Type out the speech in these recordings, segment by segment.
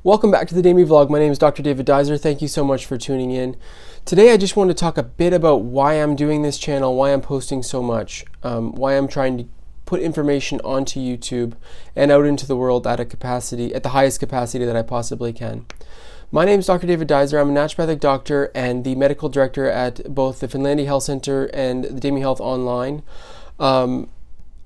Welcome back to the DAMY vlog. My name is Dr. David Duizer. Thank you so much for tuning in. Today I just want to talk a bit about why I'm doing this channel, why I'm posting so much, why I'm trying to put information onto YouTube and out into the world at the highest capacity that I possibly can. My name is Dr. David Duizer. I'm a naturopathic doctor and the medical director at both the DAMY Health Center and the DAMY Health Online.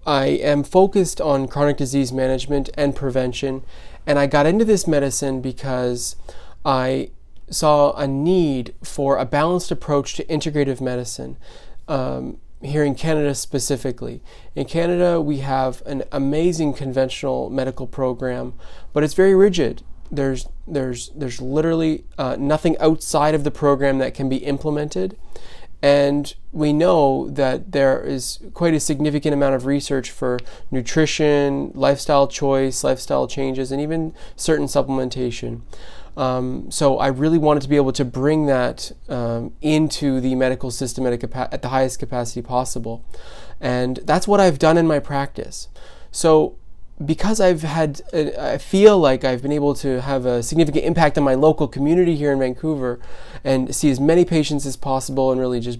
I am focused on chronic disease management and prevention, and I got into this medicine because I saw a need for a balanced approach to integrative medicine here in Canada specifically. In Canada, we have an amazing conventional medical program, but it's very rigid. There's literally nothing outside of the program that can be implemented. And we know that there is quite a significant amount of research for nutrition, lifestyle choice, lifestyle changes, and even certain supplementation. So I really wanted to be able to bring that into the medical system at the highest capacity possible. And that's what I've done in my practice. So because I feel like I've been able to have a significant impact on my local community here in Vancouver and see as many patients as possible and really just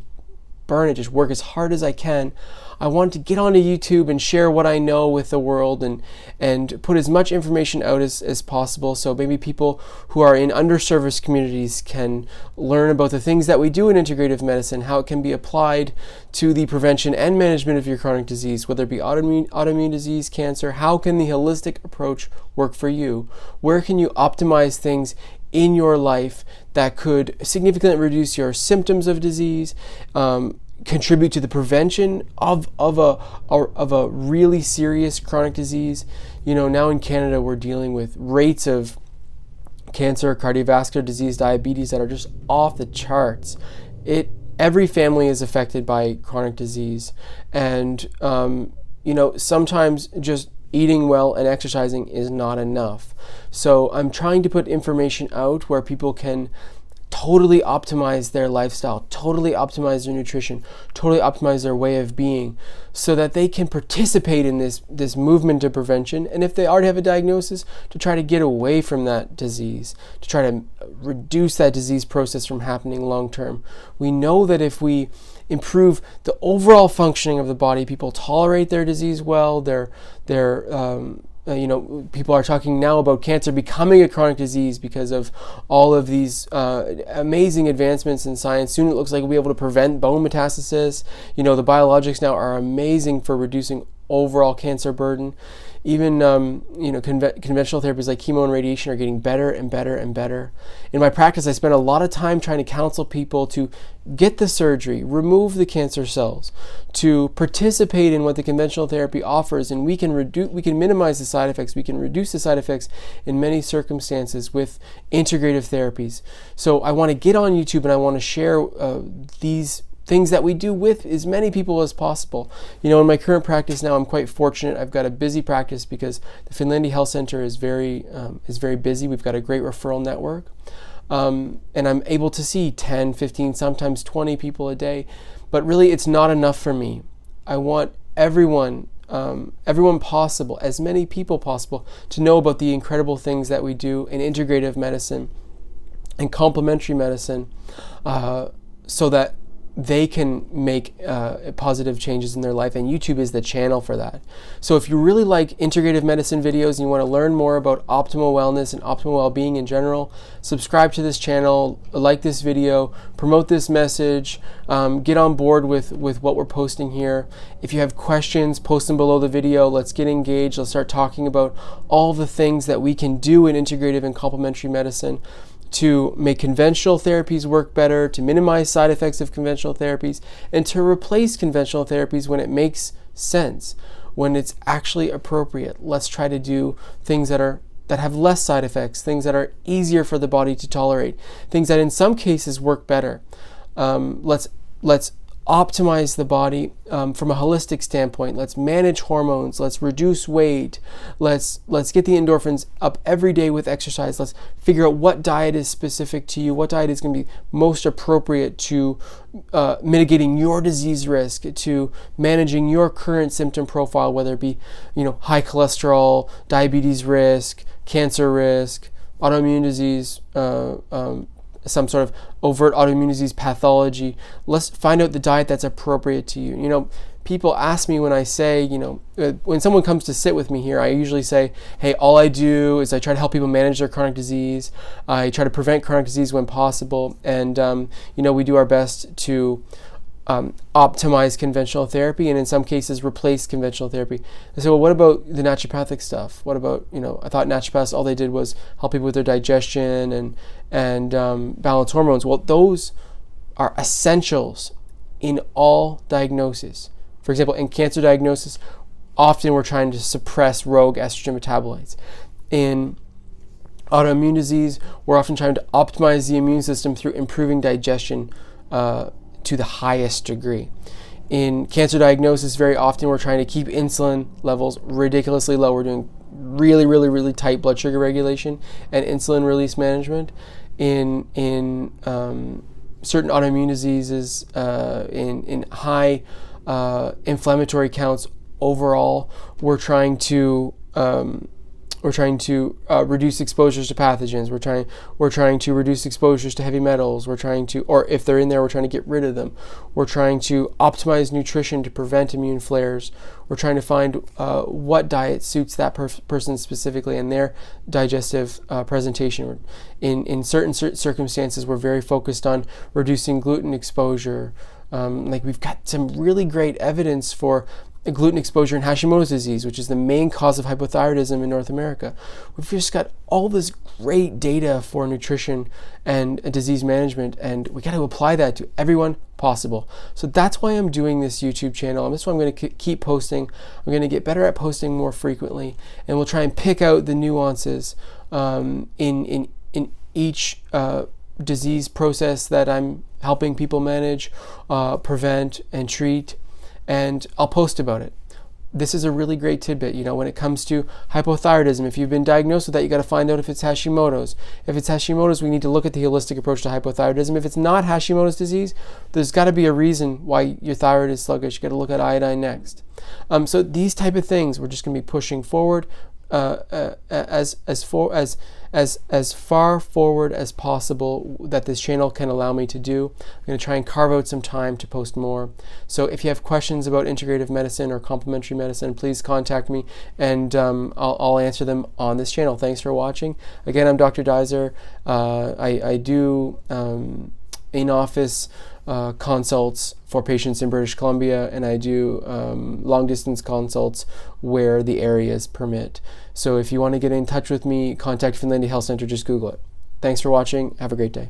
work as hard as I can, I want to get onto YouTube and share what I know with the world and put as much information out as possible, so maybe people who are in underserviced communities can learn about the things that we do in integrative medicine, how it can be applied to the prevention and management of your chronic disease, whether it be autoimmune disease, cancer. How can the holistic approach work for you? Where can you optimize things in your life that could significantly reduce your symptoms of disease, contribute to the prevention of a really serious chronic disease? You know, now in Canada we're dealing with rates of cancer, cardiovascular disease, diabetes that are just off the charts. Every family is affected by chronic disease, and sometimes just eating well and exercising is not enough. So I'm trying to put information out where people can totally optimize their lifestyle, totally optimize their nutrition, totally optimize their way of being, so that they can participate in this movement to prevention. And if they already have a diagnosis, to try to get away from that disease, to try to reduce that disease process from happening long term. We know that if we improve the overall functioning of the body, people tolerate their disease well. People are talking now about cancer becoming a chronic disease because of all of these amazing advancements in science. Soon it looks like we'll be able to prevent bone metastasis. The biologics now are amazing for reducing overall cancer burden. Even conventional therapies like chemo and radiation are getting better and better and better. In my practice, I spend a lot of time trying to counsel people to get the surgery, remove the cancer cells, to participate in what the conventional therapy offers, and we can minimize the side effects, we can reduce the side effects in many circumstances with integrative therapies. So I want to get on YouTube and I want to share these things that we do with as many people as possible. In my current practice now, I'm quite fortunate. I've got a busy practice because the DAMY Health Center is very busy. We've got a great referral network. And I'm able to see 10, 15, sometimes 20 people a day. But really, it's not enough for me. I want everyone possible, as many people possible, to know about the incredible things that we do in integrative medicine and complementary medicine, so that they can make positive changes in their life, and YouTube is the channel for that. So if you really like integrative medicine videos and you want to learn more about optimal wellness and optimal well-being in general, subscribe to this channel, like this video, promote this message, get on board with what we're posting here. If you have questions, post them below the video. Let's get engaged. Let's start talking about all the things that we can do in integrative and complementary medicine to make conventional therapies work better, to minimize side effects of conventional therapies, and to replace conventional therapies when it makes sense, when it's actually appropriate. Let's try to do things that have less side effects, things that are easier for the body to tolerate, things that in some cases work better. Let's optimize the body from a holistic standpoint. Let's manage hormones. Let's reduce weight. Let's get the endorphins up every day with exercise. Let's figure out what diet is specific to you, what diet is going to be most appropriate to mitigating your disease risk, to managing your current symptom profile, whether it be high cholesterol, diabetes risk, cancer risk, autoimmune disease, some sort of overt autoimmune disease pathology. Let's find out the diet that's appropriate to you. You know, people ask me when I say, you know, when someone comes to sit with me here, I usually say, hey, all I do is I try to help people manage their chronic disease. I try to prevent chronic disease when possible. And, you know, we do our best to optimize conventional therapy, and in some cases replace conventional therapy. And so, well, what about the naturopathic stuff? What about, you know, I thought naturopaths, all they did was help people with their digestion and balance hormones. Well, those are essentials in all diagnoses. For example, in cancer diagnosis, often we're trying to suppress rogue estrogen metabolites. In autoimmune disease, we're often trying to optimize the immune system through improving digestion to the highest degree. In cancer diagnosis, very often we're trying to keep insulin levels ridiculously low. We're doing really tight blood sugar regulation and insulin release management. In certain autoimmune diseases, in high inflammatory counts overall, we're trying to reduce exposures to pathogens. We're trying to reduce exposures to heavy metals. We're trying to, or if they're in there, we're trying to get rid of them. We're trying to optimize nutrition to prevent immune flares. We're trying to find what diet suits that person specifically and their digestive presentation. In certain circumstances, we're very focused on reducing gluten exposure. Like we've got some really great evidence for gluten exposure in Hashimoto's disease, which is the main cause of hypothyroidism in North America. We've just got all this great data for nutrition and disease management, and we got to apply that to everyone possible. So that's why I'm doing this YouTube channel, and that's why I'm going to keep posting. I'm going to get better at posting more frequently, and we'll try and pick out the nuances in each disease process that I'm helping people manage, prevent, and treat. And I'll post about it. This is a really great tidbit, you know, when it comes to hypothyroidism. If you've been diagnosed with that, you got to find out if it's Hashimoto's. If it's Hashimoto's, we need to look at the holistic approach to hypothyroidism. If it's not Hashimoto's disease, there's got to be a reason why your thyroid is sluggish. You got to look at iodine next. So these type of things, we're just going to be pushing forward as far forward as possible that this channel can allow me to do. I'm going to try and carve out some time to post more. So if you have questions about integrative medicine or complementary medicine, please contact me, and I'll answer them on this channel. Thanks for watching. Again, I'm Dr. Duizer. I do in-office consults for patients in British Columbia, and I do long-distance consults where the areas permit. So if you want to get in touch with me, contact Finlandia Health Center. Just Google it. Thanks for watching. Have a great day.